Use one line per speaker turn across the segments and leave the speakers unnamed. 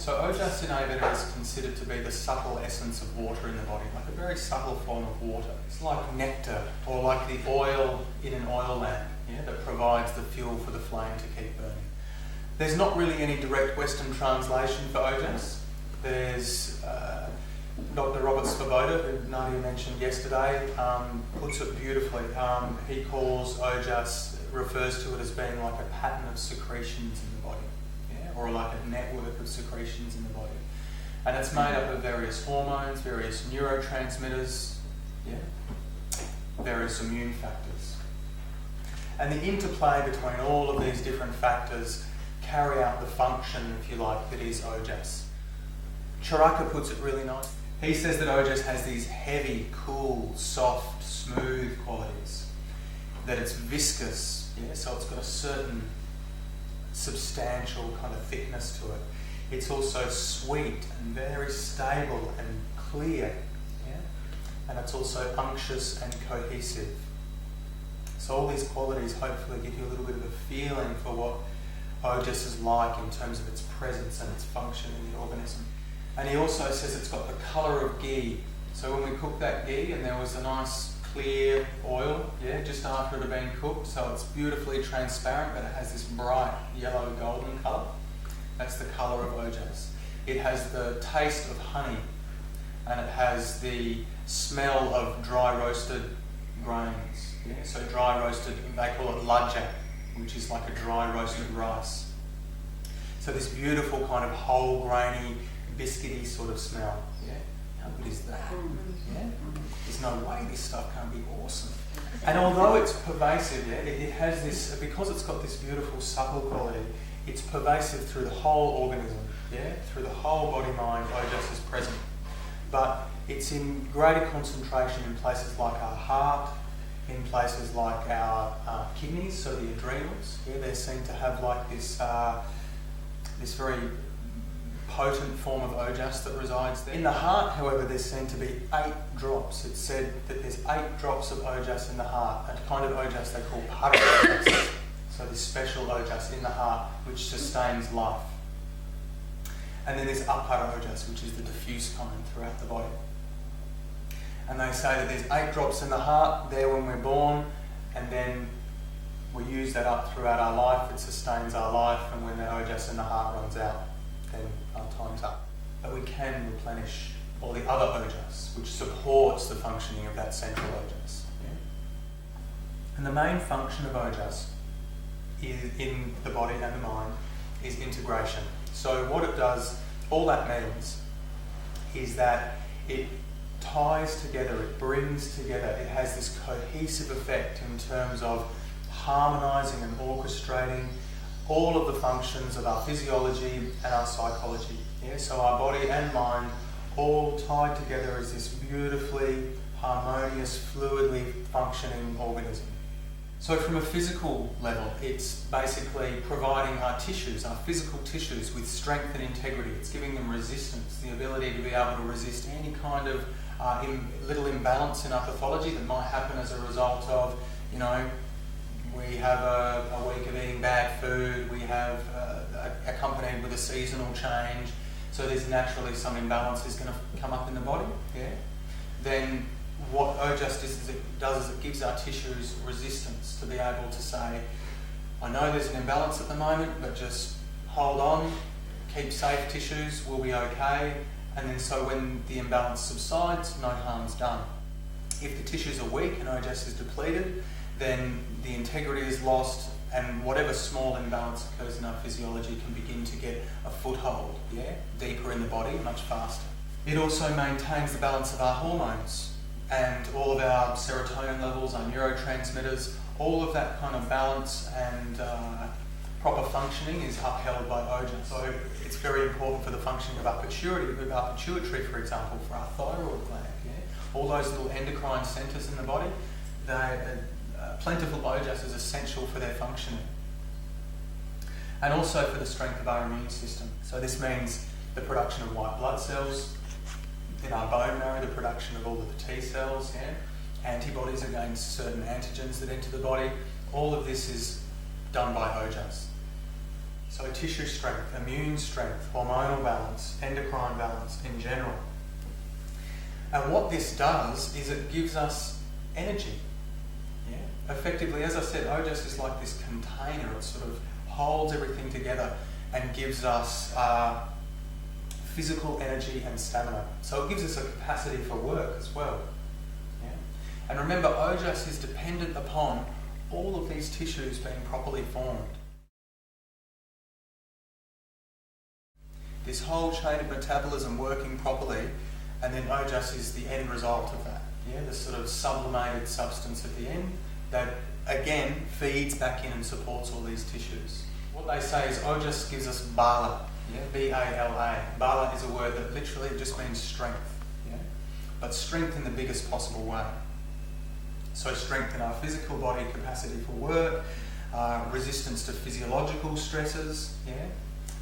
So Ojas in Ayurveda is considered to be the subtle essence of water in the body, like a very subtle form of water. It's like nectar, or like the oil in an oil lamp, that provides the fuel for the flame to keep burning. There's not really any direct Western translation for Ojas. There's Dr. Robert Svoboda, who Nadia mentioned yesterday, puts it beautifully. He calls Ojas, refers to it as being like a pattern of secretions in the body, or like a network of secretions in the body. And it's made up of various hormones, various neurotransmitters, various immune factors. And the interplay between all of these different factors carry out the function, if you like, that is Ojas. Charaka puts it really nice. He says that Ojas has these heavy, cool, soft, smooth qualities. That it's viscous, so it's got a certain substantial kind of thickness to it. It's also sweet and very stable and clear, and it's also unctuous and cohesive. So all these qualities hopefully give you a little bit of a feeling for what Ojas is like in terms of its presence and its function in the organism. And he also says it's got the colour of ghee. So when we cook that ghee, and there was a nice clear oil, just after it had been cooked, so it's beautifully transparent, but it has this bright yellow golden colour. That's the colour of Ojas. It has the taste of honey, and it has the smell of dry roasted grains. So dry roasted, they call it lajja, which is like a dry roasted rice. So this beautiful kind of whole grainy, biscuity sort of smell. How good is that? There's no way this stuff can't be awesome. And although it's pervasive, it has this, because it's got this beautiful supple quality, it's pervasive through the whole organism, through the whole body mind. Ojas is present. But it's in greater concentration in places like our heart, in places like our kidneys, so the adrenals. They seem to have like this this very potent form of Ojas that resides there. In the heart, however, there's seen to be 8 drops. It's said that there's 8 drops of Ojas in the heart, a kind of Ojas they call para Ojas. So this special Ojas in the heart which sustains life. And then there's apara Ojas, which is the diffuse kind throughout the body. And they say that there's 8 drops in the heart there when we're born, and then we use that up throughout our life. It sustains our life, and when the Ojas in the heart runs out, then our time's up. But we can replenish all the other Ojas, which supports the functioning of that central Ojas. And the main function of Ojas in the body and the mind is integration. So what it does, all that means, is that it ties together, it brings together, it has this cohesive effect in terms of harmonising and orchestrating all of the functions of our physiology and our psychology. So our body and mind all tied together as this beautifully harmonious, fluidly functioning organism. So from a physical level, it's basically providing our tissues, our physical tissues, with strength and integrity. It's giving them resistance, the ability to be able to resist any kind of little imbalance in our pathology that might happen as a result of, we have a week of eating bad food, we have accompanied with a seasonal change, so there's naturally some imbalance is going to come up in the body. Then what Ojas does is it gives our tissues resistance to be able to say, I know there's an imbalance at the moment, but just hold on, keep safe tissues, we'll be okay. And then so when the imbalance subsides, no harm's done. If the tissues are weak and Ojas is depleted, then the integrity is lost, and whatever small imbalance occurs in our physiology can begin to get a foothold, deeper in the body, much faster. It also maintains the balance of our hormones and all of our serotonin levels, our neurotransmitters, all of that kind of balance and proper functioning is upheld by Ojas. So it's very important for the functioning of our pituitary, for example, for our thyroid gland. All those little endocrine centres in the body, plentiful Ojas is essential for their functioning. And also for the strength of our immune system. So this means the production of white blood cells, in our bone marrow, the production of all of the T cells, antibodies against certain antigens that enter the body. All of this is done by Ojas. So tissue strength, immune strength, hormonal balance, endocrine balance in general. And what this does is it gives us energy. Yeah? Effectively, as I said, Ojas is like this container. It sort of holds everything together and gives us physical energy and stamina. So it gives us a capacity for work as well. Yeah? And remember, Ojas is dependent upon all of these tissues being properly formed. This whole chain of metabolism working properly, and then Ojas is the end result of that. Yeah, the sort of sublimated substance at the end that again feeds back in and supports all these tissues. What they say is Ojas gives us bala. Yeah, B-A-L-A. Bala is a word that literally just means strength. Yeah, but strength in the biggest possible way. So strength in our physical body, capacity for work, resistance to physiological stresses. Yeah.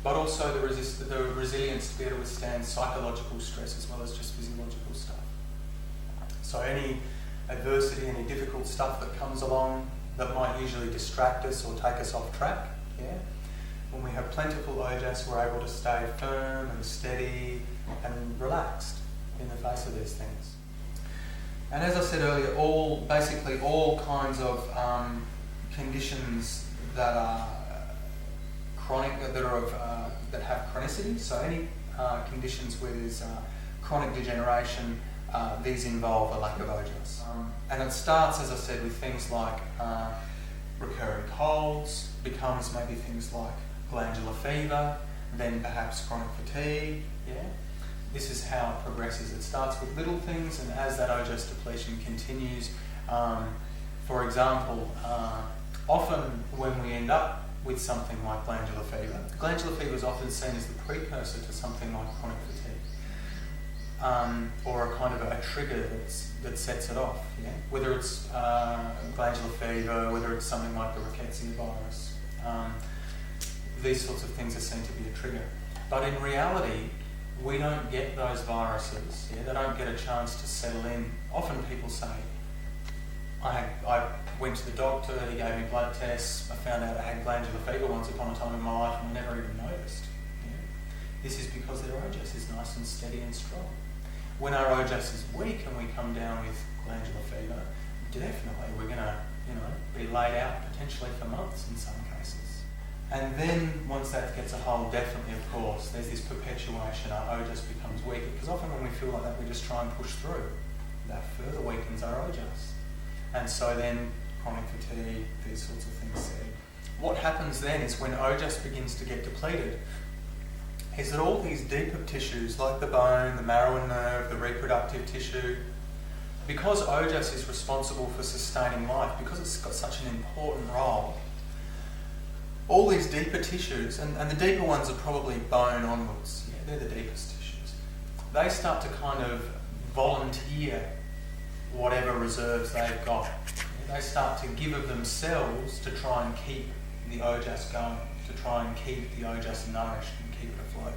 But also the resilience to be able to withstand psychological stress as well as just physiological stuff. So any adversity, any difficult stuff that comes along that might usually distract us or take us off track, yeah? When we have plentiful Ojas, we're able to stay firm and steady and relaxed in the face of these things. And as I said earlier, basically all kinds of conditions that are chronic, that have chronicity, so any conditions where there's chronic degeneration, these involve a lack of Ojas. And it starts, as I said, with things like recurring colds, becomes maybe things like glandular fever, then perhaps chronic fatigue. Yeah, this is how it progresses. It starts with little things, and as that Ojas depletion continues, for example, often when we end up with something like glandular fever is often seen as the precursor to something like chronic fatigue, or a kind of a trigger that sets it off. Yeah? Whether it's glandular fever, whether it's something like the Rickettsia virus, these sorts of things are seen to be a trigger. But in reality, we don't get those viruses. Yeah? They don't get a chance to settle in. Often people say, I went to the doctor, he gave me blood tests, I found out I had glandular fever once upon a time in my life and I never even noticed. Yeah? This is because their Ojas is nice and steady and strong. When our Ojas is weak and we come down with glandular fever, definitely we're going to be laid out potentially for months in some cases. And then once that gets a hold, definitely of course, there's this perpetuation, our Ojas becomes weaker, because often when we feel like that we just try and push through. That further weakens our Ojas. And so then chronic fatigue, these sorts of things set in. What happens then is when Ojas begins to get depleted, is that all these deeper tissues like the bone, the marrow and nerve, the reproductive tissue, because Ojas is responsible for sustaining life, because it's got such an important role, all these deeper tissues, and the deeper ones are probably bone onwards, yeah, they're the deepest tissues, they start to kind of volunteer whatever reserves they've got. They start to give of themselves to try and keep the Ojas going, to try and keep the Ojas nourished and keep it afloat.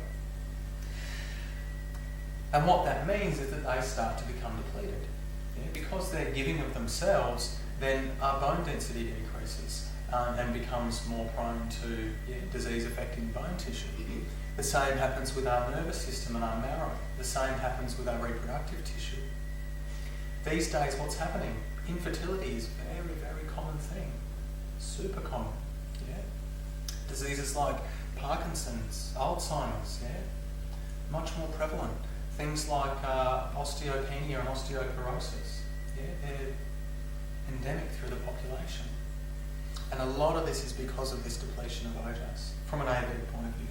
And what that means is that they start to become depleted. Yeah? Because they're giving of themselves, then our bone density decreases and becomes more prone to disease affecting bone tissue. The same happens with our nervous system and our marrow. The same happens with our reproductive tissue. These days, what's happening? Infertility is a very, very common thing. Super common. Yeah. Diseases like Parkinson's, Alzheimer's, yeah, much more prevalent. Things like osteopenia and osteoporosis, yeah, they're endemic through the population. And a lot of this is because of this depletion of Ojas, from an Ayurvedic point of view.